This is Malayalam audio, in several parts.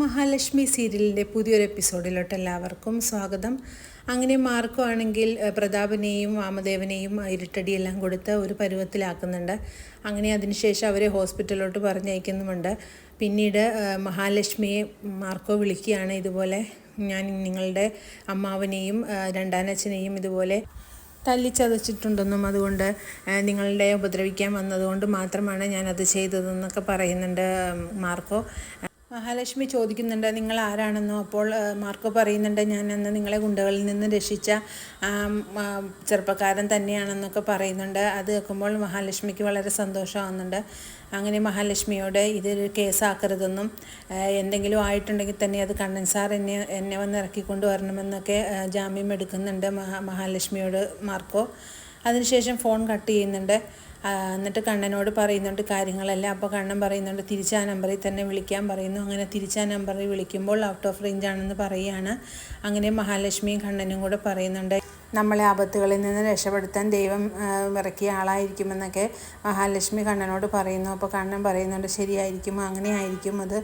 മഹാലക്ഷ്മി സീരിയലിൻ്റെ പുതിയൊരു എപ്പിസോഡിലോട്ട് എല്ലാവർക്കും സ്വാഗതം. അങ്ങനെ മാർക്കോ ആണെങ്കിൽ പ്രതാപനെയും വാമദേവനെയും ഇരുട്ടടിയെല്ലാം കൊടുത്ത് ഒരു പരുവത്തിലാക്കുന്നുണ്ട്. അങ്ങനെ അതിനുശേഷം അവരെ ഹോസ്പിറ്റലിലോട്ട് പറഞ്ഞയക്കുന്നുമുണ്ട്. പിന്നീട് മഹാലക്ഷ്മിയെ മാർക്കോ വിളിക്കുകയാണ്. ഇതുപോലെ ഞാൻ നിങ്ങളുടെ അമ്മാവനെയും രണ്ടാനച്ഛനെയും ഇതുപോലെ തല്ലിച്ചതച്ചിട്ടുണ്ടെന്നും അതുകൊണ്ട് നിങ്ങളുടെ ഉപദ്രവിക്കാൻ വന്നതുകൊണ്ട് മാത്രമാണ് ഞാനത് ചെയ്തതെന്നൊക്കെ പറയുന്നുണ്ട് മാർക്കോ. മഹാലക്ഷ്മി ചോദിക്കുന്നുണ്ട് നിങ്ങൾ ആരാണെന്നോ. അപ്പോൾ മാർക്കോ പറയുന്നുണ്ട് ഞാൻ അന്ന് നിങ്ങളെ ഗുണ്ടകളിൽ നിന്ന് രക്ഷിച്ച ചെറുപ്പക്കാരൻ തന്നെയാണെന്നൊക്കെ പറയുന്നുണ്ട്. അത് കേൾക്കുമ്പോൾ മഹാലക്ഷ്മിക്ക് വളരെ സന്തോഷമാകുന്നുണ്ട്. അങ്ങനെ മഹാലക്ഷ്മിയോട് ഇതൊരു കേസാക്കരുതെന്നും എന്തെങ്കിലും ആയിട്ടുണ്ടെങ്കിൽ തന്നെ അത് കണ്ണൻ സാർ എന്നെ വന്ന് ഇറക്കിക്കൊണ്ട് വരണമെന്നൊക്കെ ജാമ്യം എടുക്കുന്നുണ്ട് മഹാലക്ഷ്മിയോട് മാർക്കോ. അതിനുശേഷം ഫോൺ കട്ട് ചെയ്യുന്നുണ്ട്. എന്നിട്ട് കണ്ണനോട് പറയുന്നുണ്ട് കാര്യങ്ങളെല്ലാം. അപ്പോൾ കണ്ണൻ പറയുന്നുണ്ട് തിരിച്ച് ആ നമ്പറിൽ തന്നെ വിളിക്കാൻ പറയുന്നു. അങ്ങനെ തിരിച്ച് ആ നമ്പറിൽ വിളിക്കുമ്പോൾ ഔട്ട് ഓഫ് റേഞ്ച് ആണെന്ന് പറയുകയാണ്. അങ്ങനെ മഹാലക്ഷ്മിയും കണ്ണനും കൂടെ പറയുന്നുണ്ട് നമ്മളെ ആപത്തുകളിൽ നിന്ന് രക്ഷപ്പെടുത്താൻ ദൈവം ഇറക്കിയ ആളായിരിക്കുമെന്നൊക്കെ മഹാലക്ഷ്മി കണ്ണനോട് പറയുന്നു. അപ്പോൾ കണ്ണൻ പറയുന്നുണ്ട് ശരിയായിരിക്കും, അങ്ങനെ ആയിരിക്കും അത്.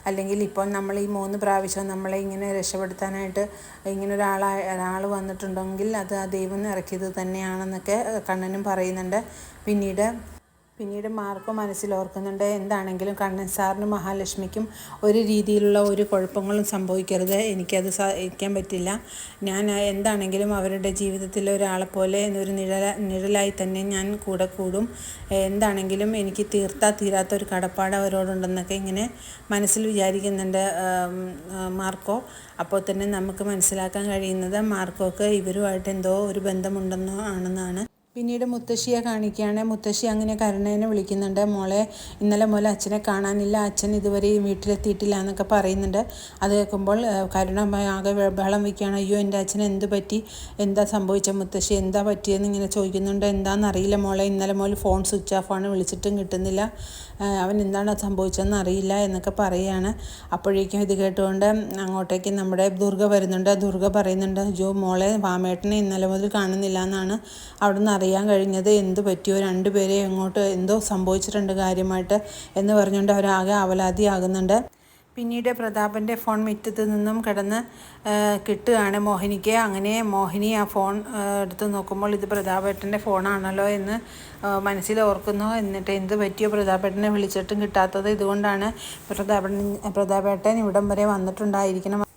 അല്ലെങ്കിൽ ഇപ്പോൾ നമ്മൾ ഈ 3 പ്രാവശ്യം നമ്മളെ ഇങ്ങനെ രക്ഷപ്പെടുത്താനായിട്ട് ഇങ്ങനെ ഒരാൾ വന്നിട്ടുണ്ടെങ്കിൽ അത് ആ ദൈവം ഇറക്കിയത് തന്നെയാണെന്നൊക്കെ കണ്ണനും പറയുന്നുണ്ട്. പിന്നീട് മാർക്കോ മനസ്സിലോർക്കുന്നുണ്ട് എന്താണെങ്കിലും കണ്ണൻ സാറിനും മഹാലക്ഷ്മിക്കും ഒരു രീതിയിലുള്ള ഒരു കുഴപ്പങ്ങളും സംഭവിക്കരുത്, എനിക്കത് സഹിക്കാൻ പറ്റില്ല. ഞാൻ എന്താണെങ്കിലും അവരുടെ ജീവിതത്തിലെ ഒരാളെപ്പോലെ ഒരു നിഴലായി തന്നെ ഞാൻ കൂടെ കൂടും. എന്താണെങ്കിലും എനിക്ക് തീരാത്ത ഒരു കടപ്പാട് അവരോടുണ്ടെന്നൊക്കെ ഇങ്ങനെ മനസ്സിൽ വിചാരിക്കുന്നുണ്ട് മാർക്കോ. അപ്പോൾ തന്നെ നമുക്ക് മനസ്സിലാക്കാൻ കഴിയുന്നത് മാർക്കോക്ക് ഇവരുമായിട്ട് എന്തോ ഒരു ബന്ധമുണ്ടെന്നോ ആണെന്നാണ്. പിന്നീട് മുത്തശ്ശിയെ കാണിക്കുകയാണ്. മുത്തശ്ശി അങ്ങനെ കരുണേനെ വിളിക്കുന്നുണ്ട്. മോളെ ഇന്നലെ മുതൽ അച്ഛനെ കാണാനില്ല, അച്ഛൻ ഇതുവരെ വീട്ടിലെത്തിയിട്ടില്ല എന്നൊക്കെ പറയുന്നുണ്ട്. അത് കേൾക്കുമ്പോൾ കരുണ ആകെ ബഹളം വയ്ക്കുകയാണ്. അയ്യോ എൻ്റെ അച്ഛൻ എന്ത് പറ്റി, എന്താ സംഭവിച്ച മുത്തശ്ശി, എന്താ പറ്റിയെന്ന് ഇങ്ങനെ ചോദിക്കുന്നുണ്ട്. എന്താണെന്നറിയില്ല മോളെ, ഇന്നലെ മുതൽ ഫോൺ സ്വിച്ച് ഓഫാണ്, വിളിച്ചിട്ടും കിട്ടുന്നില്ല, അവൻ എന്താണ് സംഭവിച്ചതെന്ന് അറിയില്ല എന്നൊക്കെ പറയുകയാണ്. അപ്പോഴേക്കും ഇത് കേട്ടുകൊണ്ട് അങ്ങോട്ടേക്ക് നമ്മുടെ ദുർഗ വരുന്നുണ്ട്. ദുർഗ പറയുന്നുണ്ട് അയ്യോ മോളെ വാമേട്ടനെ ഇന്നലെ മുതൽ കാണുന്നില്ല എന്നാണ് അവിടുന്ന് അറിയാൻ കഴിഞ്ഞത്, എന്ത് പറ്റിയോ, 2 പേരെ എങ്ങോട്ട് എന്തോ സംഭവിച്ചിട്ടുണ്ട് കാര്യമായിട്ട് എന്ന് പറഞ്ഞുകൊണ്ട് അവരാകെ അവലാതിയാകുന്നുണ്ട്. പിന്നീട് പ്രതാപൻ്റെ ഫോൺ മുറ്റത്ത് നിന്നും കിടന്ന് കിട്ടുകയാണ് മോഹിനിക്ക്. അങ്ങനെ മോഹിനി ആ ഫോൺ എടുത്ത് നോക്കുമ്പോൾ ഇത് പ്രതാപേട്ടൻ്റെ ഫോണാണല്ലോ എന്ന് മനസ്സിൽ ഓർക്കുന്നു. എന്നിട്ട് എന്ത് പറ്റിയോ പ്രതാപേട്ടനെ വിളിച്ചിട്ടും കിട്ടാത്തത്, ഇതുകൊണ്ടാണ് പ്രതാപേട്ടൻ ഇവിടം വരെ വന്നിട്ടുണ്ടായിരിക്കണം,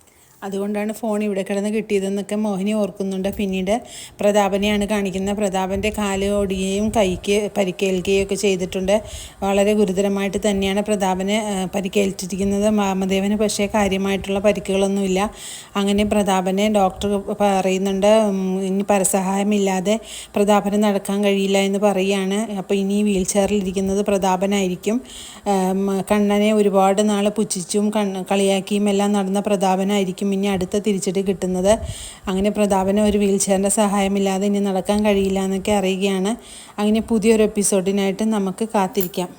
അതുകൊണ്ടാണ് ഫോൺ ഇവിടെ കിടന്ന് കിട്ടിയതെന്നൊക്കെ മോഹിനി ഓർക്കുന്നുണ്ട്. പിന്നീട് പ്രതാപനെയാണ് കാണിക്കുന്നത്. പ്രതാപൻ്റെ കാല് ഒടിയുകയും കൈക്ക് പരിക്കേൽക്കുകയും ഒക്കെ ചെയ്തിട്ടുണ്ട്. വളരെ ഗുരുതരമായിട്ട് തന്നെയാണ് പ്രതാപന് പരിക്കേൽച്ചിരിക്കുന്നത്. വാമദേവന് പക്ഷേ കാര്യമായിട്ടുള്ള പരിക്കുകളൊന്നുമില്ല. അങ്ങനെ പ്രതാപനെ ഡോക്ടർ പറയുന്നുണ്ട് ഇനി പരസഹായമില്ലാതെ പ്രതാപന് നടക്കാൻ കഴിയില്ല എന്ന് പറയുകയാണ്. അപ്പോൾ ഇനി വീൽ ചെയറിലിരിക്കുന്നത് പ്രതാപനായിരിക്കും. കണ്ണനെ ഒരുപാട് നാൾ പുച്ഛിച്ചും കളിയാക്കിയും എല്ലാം നടന്ന പ്രതാപനായിരിക്കും ഇനി അടുത്ത തിരിച്ചടി കിട്ടുന്നത്. അങ്ങനെ പ്രതാപന് ഒരു വീൽ ചെയറിൻ്റെ സഹായമില്ലാതെ ഇനി നടക്കാൻ കഴിയില്ല എന്നൊക്കെ അറിയുകയാണ്. അങ്ങനെ പുതിയൊരു എപ്പിസോഡിനായിട്ട് നമുക്ക് കാത്തിരിക്കാം.